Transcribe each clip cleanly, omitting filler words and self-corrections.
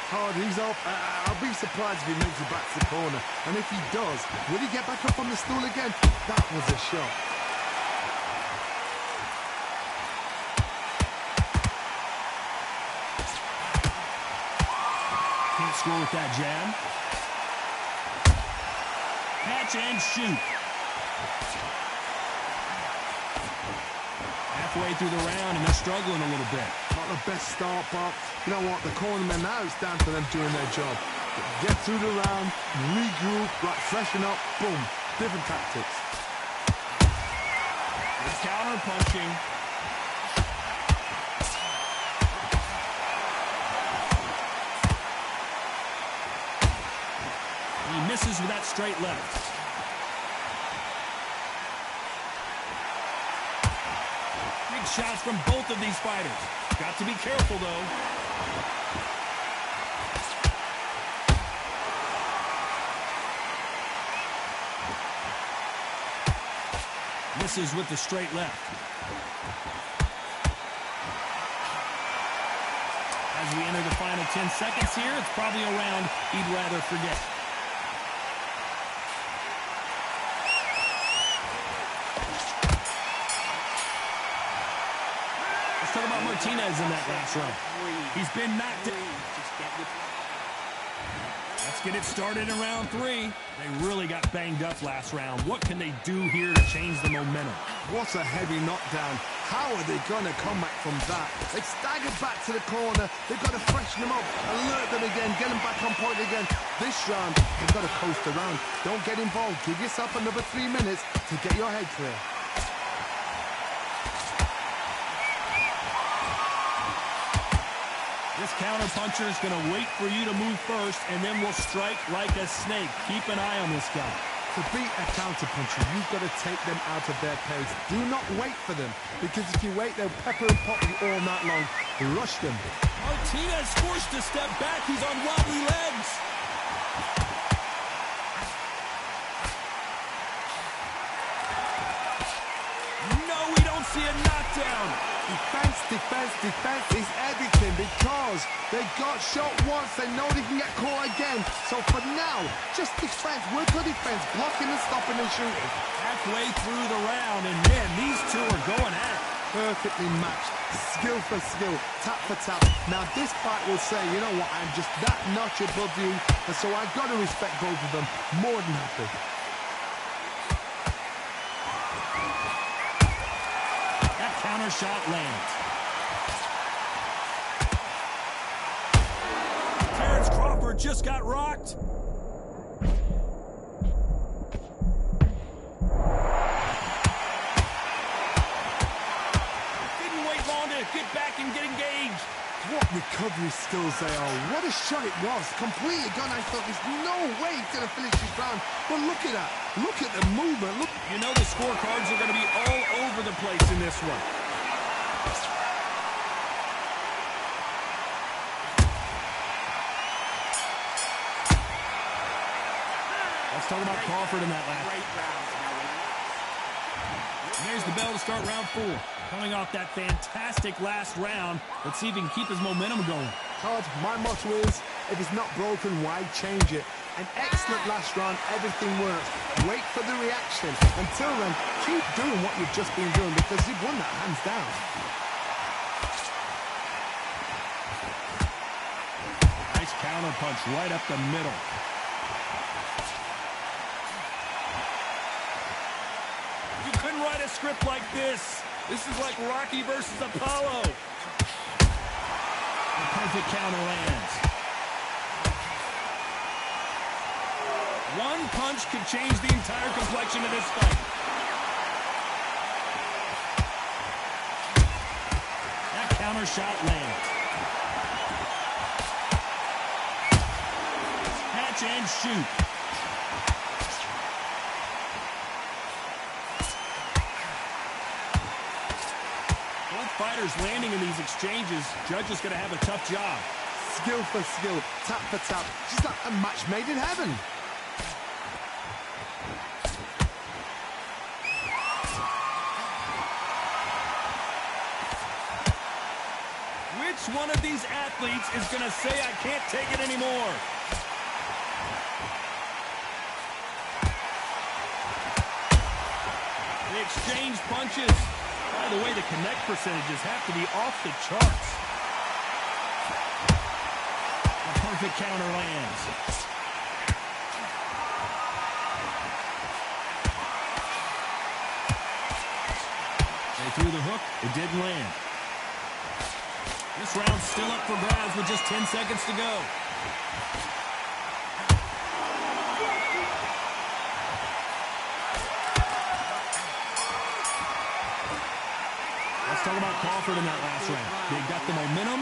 hard, he's up. I'll be surprised if he makes it back to the corner. And if he does, will he get back up on the stool again? That was a shot. Can't score with that jab. Catch and shoot. Halfway through the round, and they're struggling a little bit. Not the best start, but you know what? The cornermen, now it's down to them doing their job. Get through the round, regroup, right, freshen up, boom. Different tactics. The counter punching. He misses with that straight left. Big shots from both of these fighters. Got to be careful, though. Misses with the straight left. As we enter the final 10 seconds here, it's probably a round he'd rather forget. Let's talk about Martinez in that last round. He's been knocked out. Let's get it started in round 3. They really got banged up last round. What can they do here to change the momentum? What a heavy knockdown. How are they going to come back from that? They've staggered back to the corner. They've got to freshen them up, alert them again, get them back on point again. This round, they've got to coast around. Don't get involved. Give yourself another 3 minutes to get your head clear. This counter-puncher is going to wait for you to move first, and then will strike like a snake. Keep an eye on this guy. To beat a counter-puncher, you've got to take them out of their pace. Do not wait for them, because if you wait, they'll pepper and pop you all night long. Rush them. Martinez forced to step back. He's on wobbly legs. No, we don't see a knockdown. Defense, defense, defense is everything, because they got shot once, they know they can get caught again. So for now, just defense, work on defense, blocking and stopping and shooting. Halfway through the round, and man, these two are going at it. Perfectly matched, skill for skill, tap for tap. Now this fight will say, you know what, I'm just that notch above you, and so I've got to respect both of them more than happy. Counter shot lands. Terrence Crawford just got rocked. Didn't wait long to get back and get engaged. What recovery skills they are. What a shot it was. Completely gone. I thought there's no way he's going to finish this round. But look at that. Look at the movement. Look. You know the scorecards are going to be all over the place in this one. Let's talk about Crawford in that last. And there's the bell to start round 4. Coming off that fantastic last round, let's see if he can keep his momentum going. Todd, my motto is, if it's not broken, why change it? An excellent last round, everything works. Wait for the reaction. Until then, keep doing what you've just been doing, because you've won that hands down. Nice counter punch right up the middle. You couldn't write a script like this. This is like Rocky versus Apollo. The perfect counter lands. One punch could change the entire complexion of this fight. That counter shot lands. Catch and shoot. Fighters landing in these exchanges. Judge is going to have a tough job. Skill for skill, tap for tap. Just like a match made in heaven. Which Which one of these athletes is going to say, I can't take it anymore? They exchange punches. By the way, the connect percentages have to be off the charts. A perfect counter lands. They threw the hook. It didn't land. This round's still up for grabs with just 10 seconds to go. Let's talk about Crawford in that last round. They got the momentum.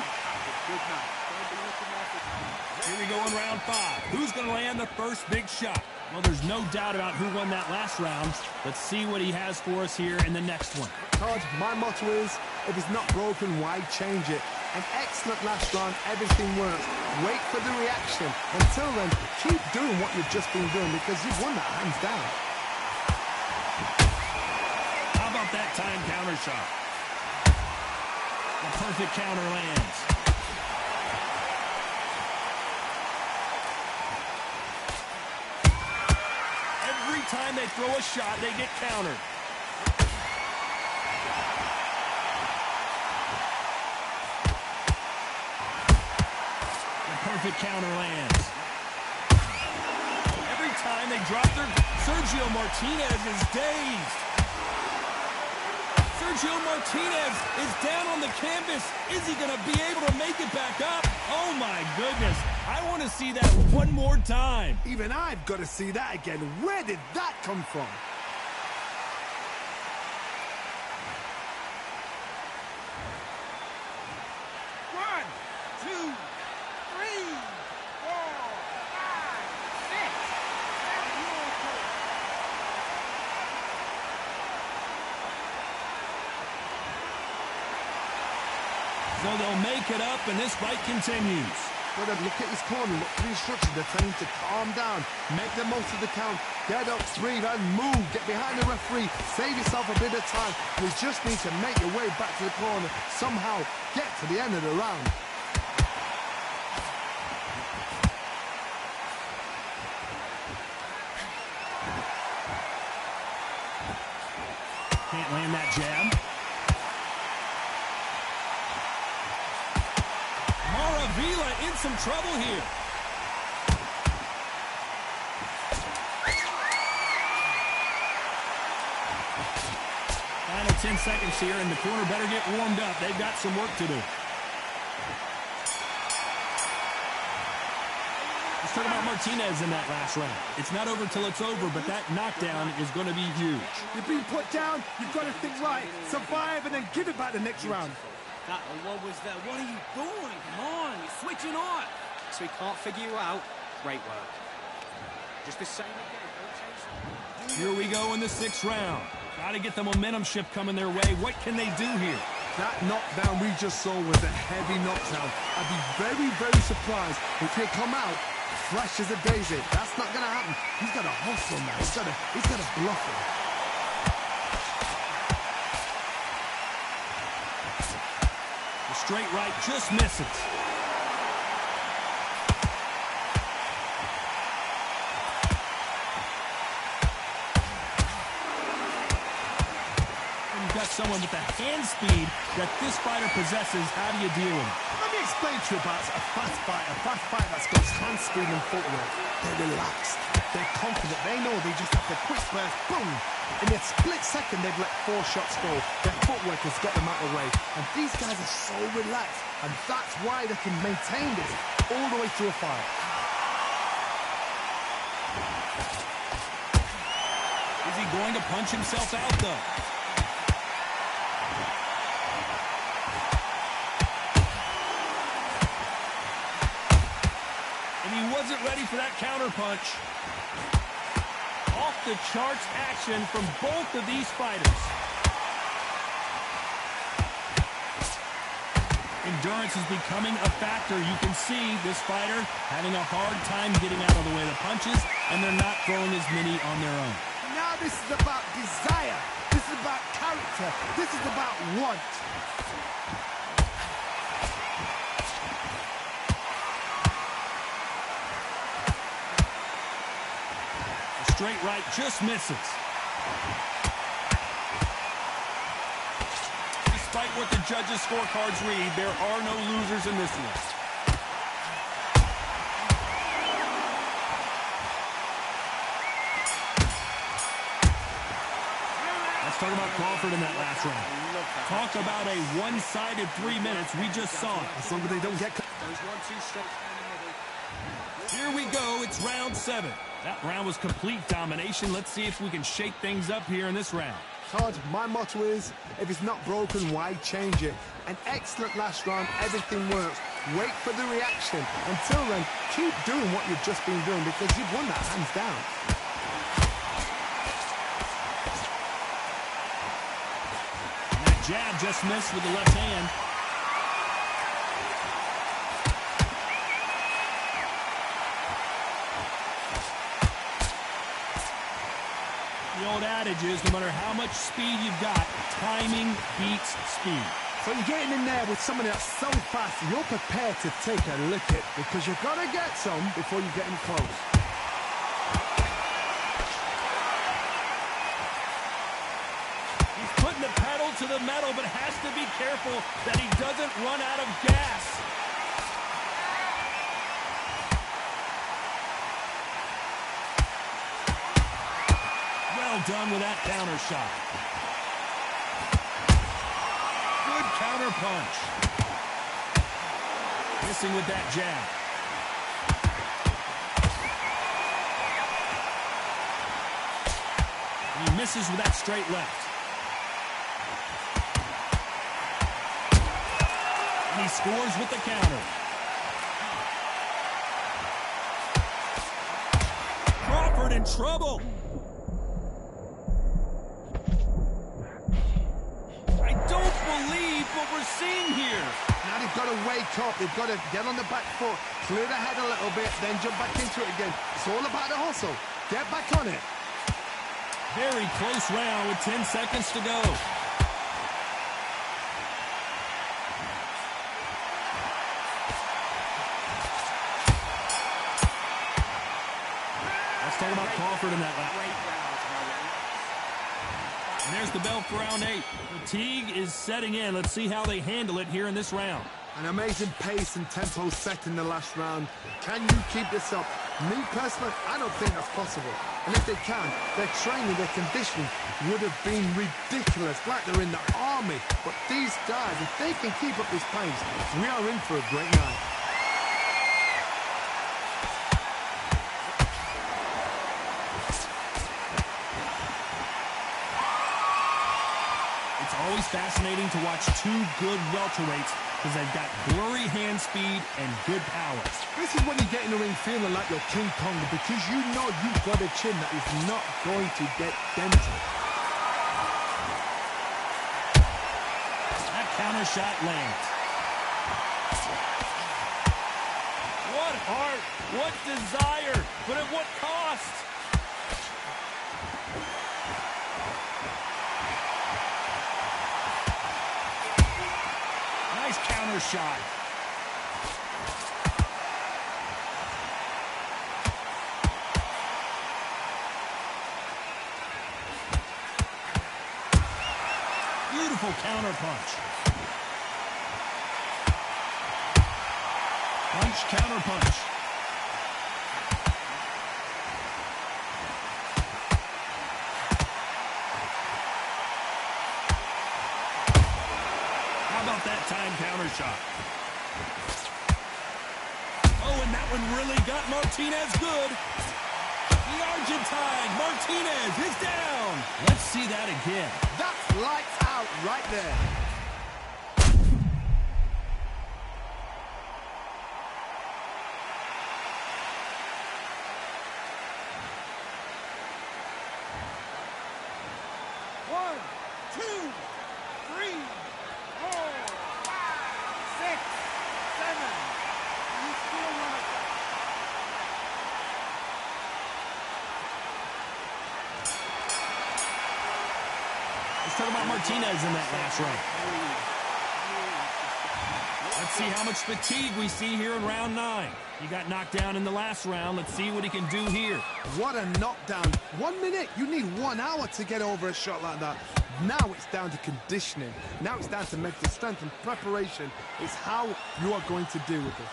Here we go in round 5. Who's going to land the first big shot? Well, there's no doubt about who won that last round. Let's see what he has for us here in the next one. Todd, my motto is, if it's not broken, why change it? An excellent last round, everything works. Wait for the reaction. Until then, keep doing what you've just been doing because you've won that hands down. How about that time counter shot? A perfect counter lands. Every time they throw a shot, they get countered. Perfect counter lands. Every time they drop their... Sergio Martinez is dazed. Sergio Martinez is down on the canvas. Is he going to be able to make it back up? Oh, my goodness. I want to see that one more time. Even I've got to see that again. Where did that come from? So they'll make it up, and this fight continues. Well, look at his corner, look at the instructions. They're telling him to calm down, make the most of the count, get up, breathe, and move. Get behind the referee, save yourself a bit of time. You just need to make your way back to the corner, somehow get to the end of the round. Can't land that jab. Vila in some trouble here. Final 10 seconds here, and the corner better get warmed up. They've got some work to do. Let's talk about Martinez in that last round. It's not over till it's over, but that knockdown is going to be huge. You've been put down, you've got to think right, survive, and then give it back the next round. What was that? What are you doing? Come on, you're switching on. So he can't figure you out. Great work. Just the same again. Here we go in the 6th round. Got to get the momentum shift coming their way. What can they do here? That knockdown we just saw was a heavy knockdown. I'd be very, very surprised if he'll come out fresh as a daisy. That's not going to happen. He's got to hustle now. He's got to bluff him. Straight right just misses. And you've got someone with the hand speed that this fighter possesses. How do you deal with it? Let me explain to you about a fast fighter that's got hand speed and footwork. They're relaxed. They're confident. They know they just have to quick burst, boom. In a split second, they've let 4 shots go. Their footwork has got them out of the way. And these guys are so relaxed. And that's why they can maintain this all the way through a fight. Is he going to punch himself out, though? And he wasn't ready for that counter punch. Off the charts action from both of these fighters. Endurance is becoming a factor. You can see this fighter having a hard time getting out of the way of the punches, and they're not throwing as many on their own. Now this is about desire. This is about character. This is about want. straight right, just misses. Despite what the judges' scorecards read, there are no losers in this one. Let's talk about Crawford in that last round. Talk about a one-sided 3 minutes. We just saw it. As long as they don't get... Those 1-2 straight down the middle. Here we go. It's round 7. That round was complete domination. Let's see if we can shake things up here in this round. Todd, my motto is, if it's not broken, why change it? An excellent last round, everything works. Wait for the reaction. Until then, keep doing what you've just been doing because you've won that hands down. And that jab just missed with the left hand. The old adage is, no matter how much speed you've got, timing beats speed. So you're getting in there with somebody that's so fast, you're prepared to take a look at because you've got to get some before you get in close. He's putting the pedal to the metal, but has to be careful that he doesn't run out of gas. Well done with that counter shot. Good counter punch. Missing with that jab. And he misses with that straight left. And he scores with the counter. Crawford in trouble. I don't believe what we're seeing here. Now they've got to wake up. They've got to get on the back foot, clear the head a little bit, then jump back into it again. It's all about the hustle. Get back on it. Very close round with 10 seconds to go. Let's talk about Crawford in that lap. And there's the bell for round 8. Fatigue is setting in. Let's see how they handle it here in this round. An amazing pace and tempo set in the last round. Can you keep this up? Me personally, I don't think that's possible. And if they can, their training, their conditioning would have been ridiculous, like they're in the army. But these guys, if they can keep up this pace, we are in for a great night. It's always fascinating to watch two good welterweights because they've got blurry hand speed and good power. This is when you get in the ring feeling like you're King Kong because you know you've got a chin that is not going to get dented. That counter shot lands. What heart, what desire, but at what cost? Nice counter shot. Beautiful counter punch. Punch, counter punch. How about that time counter shot? Oh, and that one really got Martinez good. The Argentine, Martinez, is down. Let's see that again. That's lights out right there. One, two, three, 4, 5, 6, 7. You still want to... Let's talk about Martinez in that last round. Let's see how much fatigue we see here in round 9. He got knocked down in the last round. Let's see what he can do here. What a knockdown. 1 minute. You need 1 hour to get over a shot like that. Now it's down to conditioning. Now it's down to mental strength and preparation. It's how you are going to deal with this.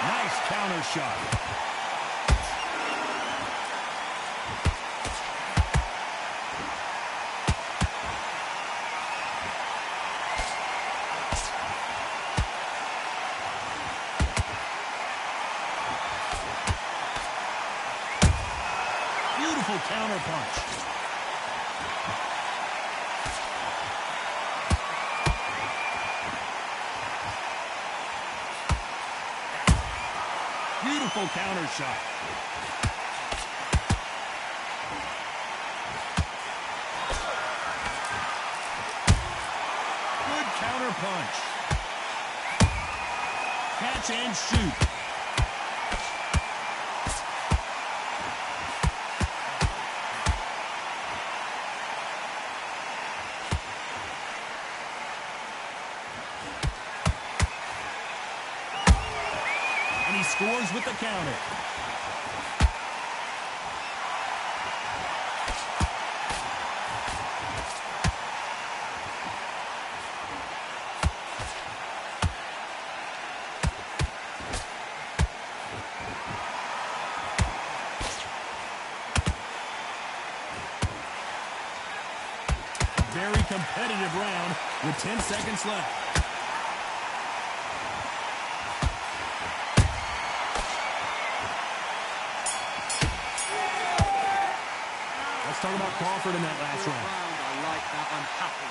Nice counter shot. Beautiful counter punch. Beautiful counter shot. Good counter punch. Catch and shoot. And he scores with the counter. Very competitive round with 10 seconds left. Let's talk about Crawford in that last round. I like that. I'm happy.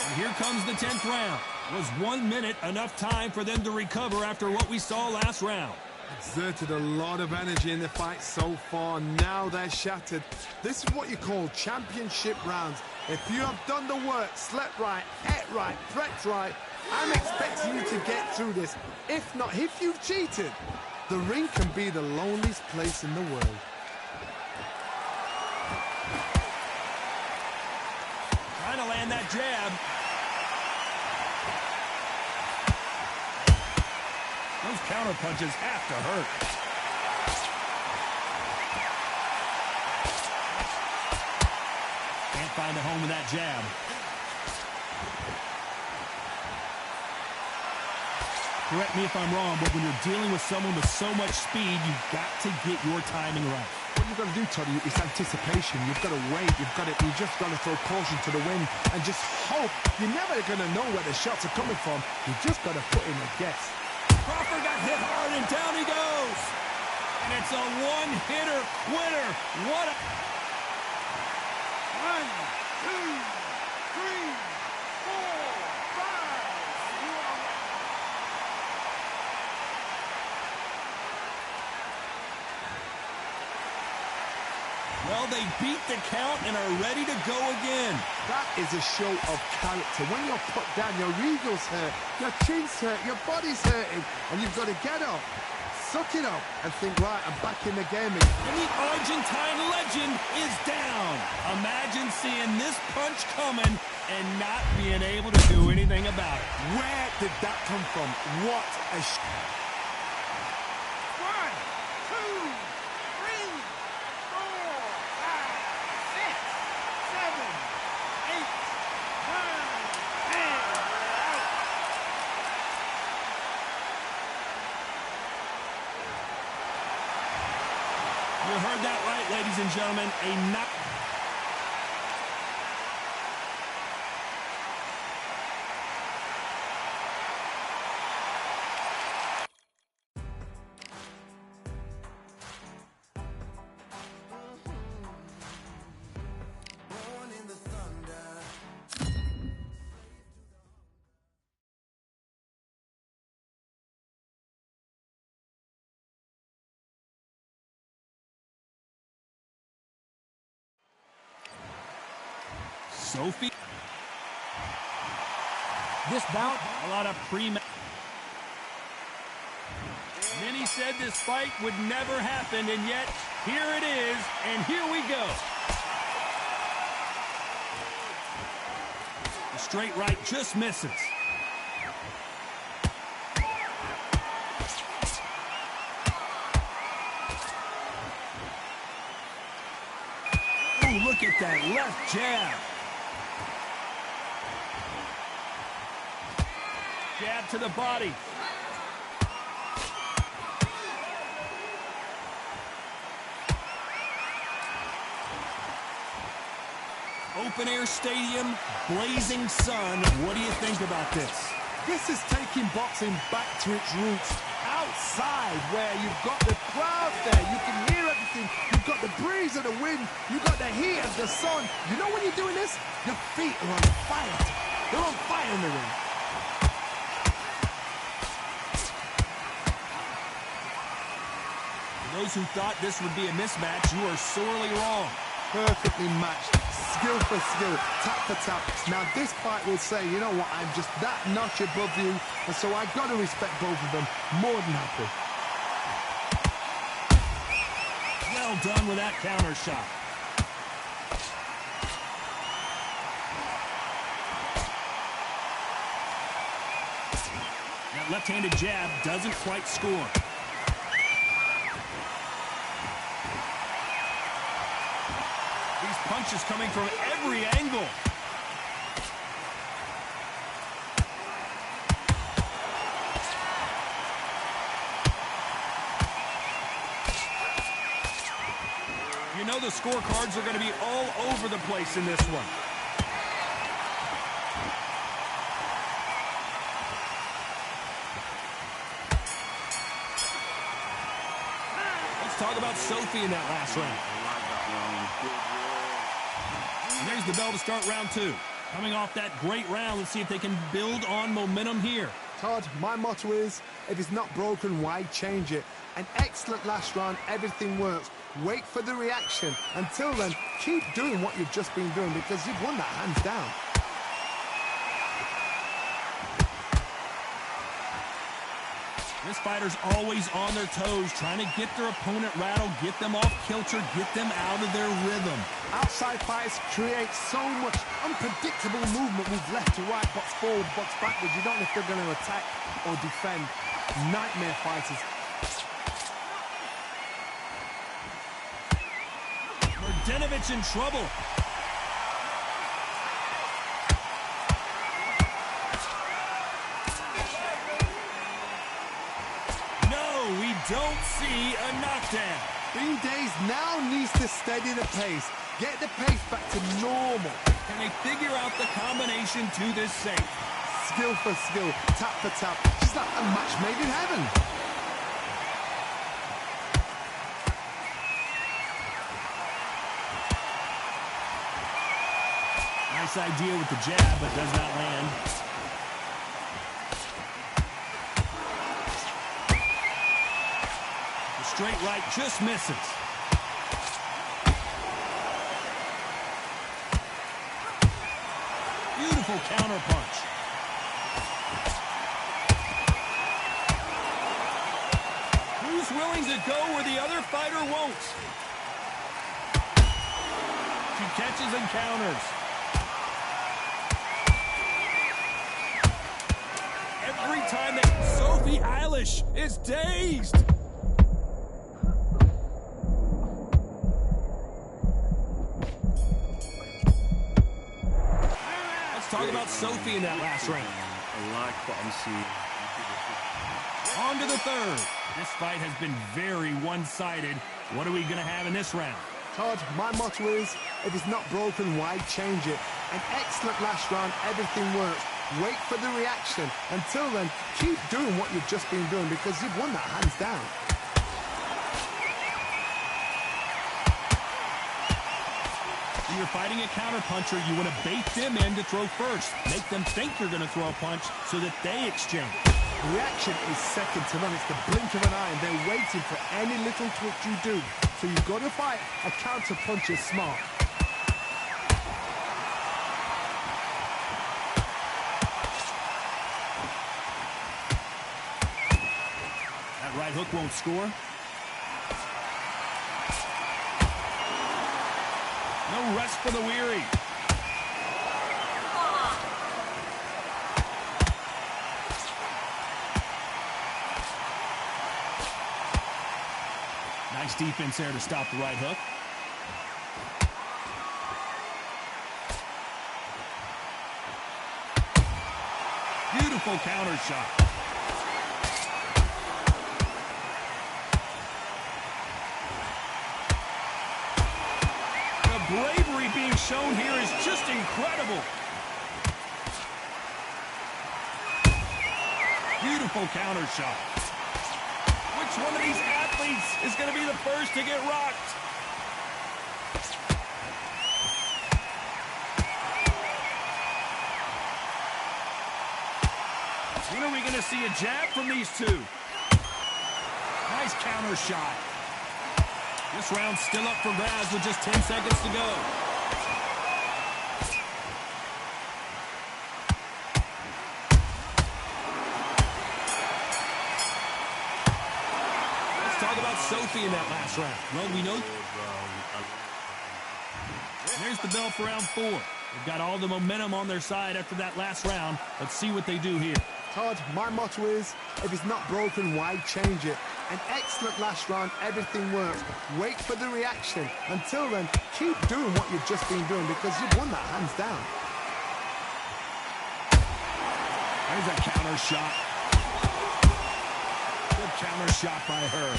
And here comes the 10th round. Was 1 minute enough time for them to recover after what we saw last round? Exerted a lot of energy in the fight so far. Now they're shattered. This is what you call championship rounds. If you have done the work, slept right, ate right, prepped right, I'm expecting you to get through this. If not, if you've cheated, the ring can be the loneliest place in the world. Trying to land that jab. Those counter punches have to hurt. Can't find a home with that jab. Correct me if I'm wrong, but when you're dealing with someone with so much speed, you've got to get your timing right. What you've got to do, Toddy, is anticipation. You've got to wait. You just got to throw caution to the wind and just hope. You're never going to know where the shots are coming from. You just got to put in a guess. Crawford got hit hard, and down he goes. And it's a one-hitter winner. What a... 1, 2, 3, 4, 5. Well, they beat the count and are ready to go again. That is a show of character. When you're put down, your ego's hurt, your chin's hurt, your body's hurting, and you've got to get up, suck it up, and think, right, I'm back in the game again. And the Argentine legend is down. Imagine seeing this punch coming and not being able to do anything about it. Where did that come from? What a... 1, 2, 3, 4, 5, 6, 7, 8, 9, 10. You heard that right, ladies and gentlemen. A knock. Sophie. This bout, a lot of Many said this fight would never happen, and yet Here it is, and here we go. The straight right just misses. Ooh, look at that left jab. Jab to the body. Open air stadium, blazing sun. What do you think about this? This is taking boxing back to its roots. Outside, where you've got the crowd there, you can hear everything. You've got the breeze of the wind, you've got the heat of the sun. You know when you're doing this? Your feet are on fire. They're on fire in the ring. For those who thought this would be a mismatch, you are sorely wrong. Perfectly matched, skill for skill, tap for tap. Now this fight will say, you know what, I'm just that notch above you, and so I've got to respect both of them. More than happy. Well done with that counter shot. That left-handed jab doesn't quite score. Punches coming from every angle. You know the scorecards are going to be all over the place in this one. Let's talk about Sophie in that last round. And there's the bell to start round two. Coming off that great round, let's see if they can build on momentum here. Todd, my motto is, if it's not broken, why change it? An excellent last round, everything works. Wait for the reaction. Until then, keep doing what you've just been doing because you've won that hands down. This fighter's always on their toes, trying to get their opponent rattled, get them off kilter, get them out of their rhythm. Outside fighters create so much unpredictable movement, move left to right, box forward, box backwards. You don't know if they're going to attack or defend. Nightmare fighters. Mrdjenovich in trouble. Don't see a knockdown. B-Days now needs to steady the pace. Get the pace back to normal. Can they figure out the combination to this safe? Skill for skill, tap for tap. She's like a match made in heaven. Nice idea with the jab, but does not land. Straight right just misses. Beautiful counter punch. Who's willing to go where the other fighter won't? She catches and counters. Every time that Sophie Eilish is dazed. Talk about Sophie in that last round. I like what I'm seeing. On to the third. This fight has been very one-sided. What are we going to have in this round? Todd, my motto is, if it's not broken, why change it? An excellent last round, everything works. Wait for the reaction. Until then, keep doing what you've just been doing because you've won that hands down. When you're fighting a counterpuncher, you want to bait them in to throw first. Make them think you're going to throw a punch so that they exchange. Reaction is second to none. It's the blink of an eye, and they're waiting for any little twitch you do. So you've got to fight a counterpuncher smart. That right hook won't score. rest for the weary. Nice defense there to stop the right hook. Beautiful counter shot. The bravery being shown here is just incredible. Beautiful counter shot. Which one of these athletes is going to be the first to get rocked? When are we going to see a jab from these two? Nice counter shot. This round's still up for grabs with just 10 seconds to go. Let's talk about Sophie in that last round. Well, we know. There's the bell for round 4. They've got all the momentum on their side after that last round. Let's see what they do here. Todd, my motto is, if it's not broken, why change it? An excellent last round, everything works. Wait for the reaction. Until then, keep doing what you've just been doing because you've won that hands down. There's a counter shot. Good counter shot by her.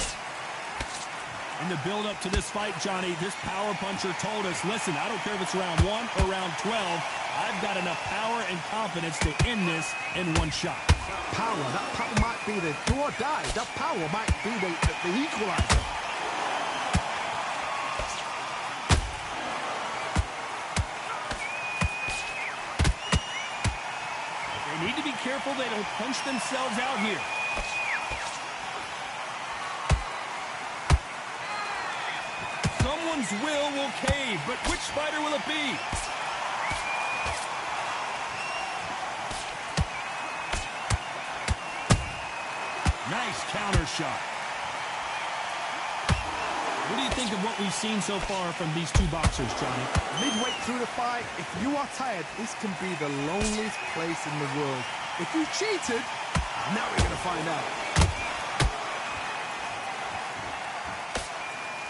In the build-up to this fight, Johnny, this power puncher told us, listen, I don't care if it's round 1 or round 12, I've got enough power and confidence to end this in one shot. That power might be the do or die. That power might be the equalizer. They need to be careful they don't punch themselves out here. Someone's will cave, but which fighter will it be? Nice counter shot. What do you think of what we've seen so far from these two boxers, Johnny? Midway through the fight, if you are tired, this can be the loneliest place in the world. If you cheated, now we're going to find out.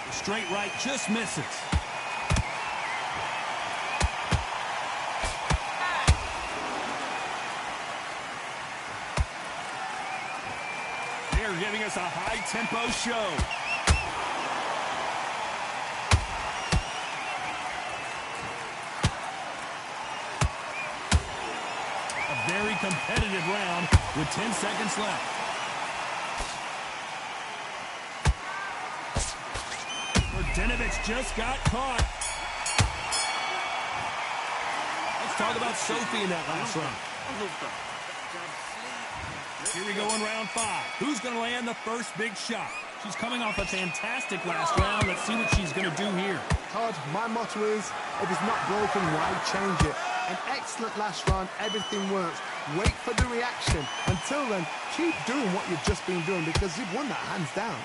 The straight right just misses. They're giving us a high-tempo show. A very competitive round with 10 seconds left. Mrdjenovich just got caught. Let's talk about Sophie in that last round. Here we go in round 5. Who's going to land the first big shot? She's coming off a fantastic last round. Let's see what she's going to do here. Todd, my motto is, if it's not broken, why change it? An excellent last round, everything works. Wait for the reaction. Until then, keep doing what you've just been doing because you've won that hands down.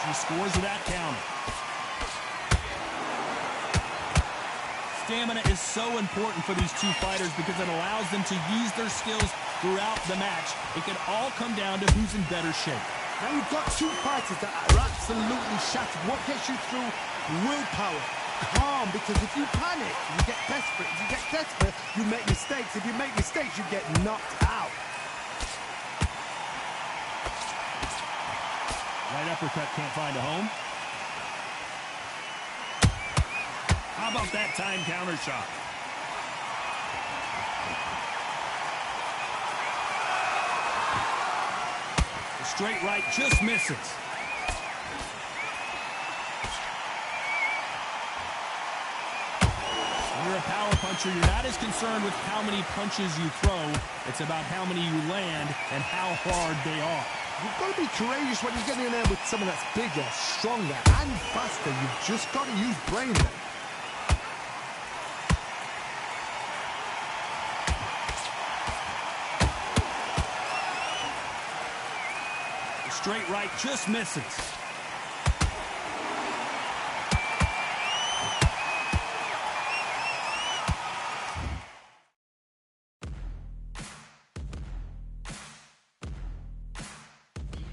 She scores with that counter. Stamina is so important for these two fighters because it allows them to use their skills throughout the match. It can all come down to who's in better shape. Now you've got two fighters that are absolutely shattered. What gets you through? Willpower. Calm, because if you panic, you get desperate. If you get desperate, you make mistakes. If you make mistakes, you get knocked out. Right uppercut can't find a home. How about that time counter shot? The straight right just misses. When you're a power puncher, you're not as concerned with how many punches you throw. It's about how many you land and how hard they are. You've got to be courageous when you're getting in there with someone that's bigger, stronger, and faster. You've just got to use brain then. straight right, just misses.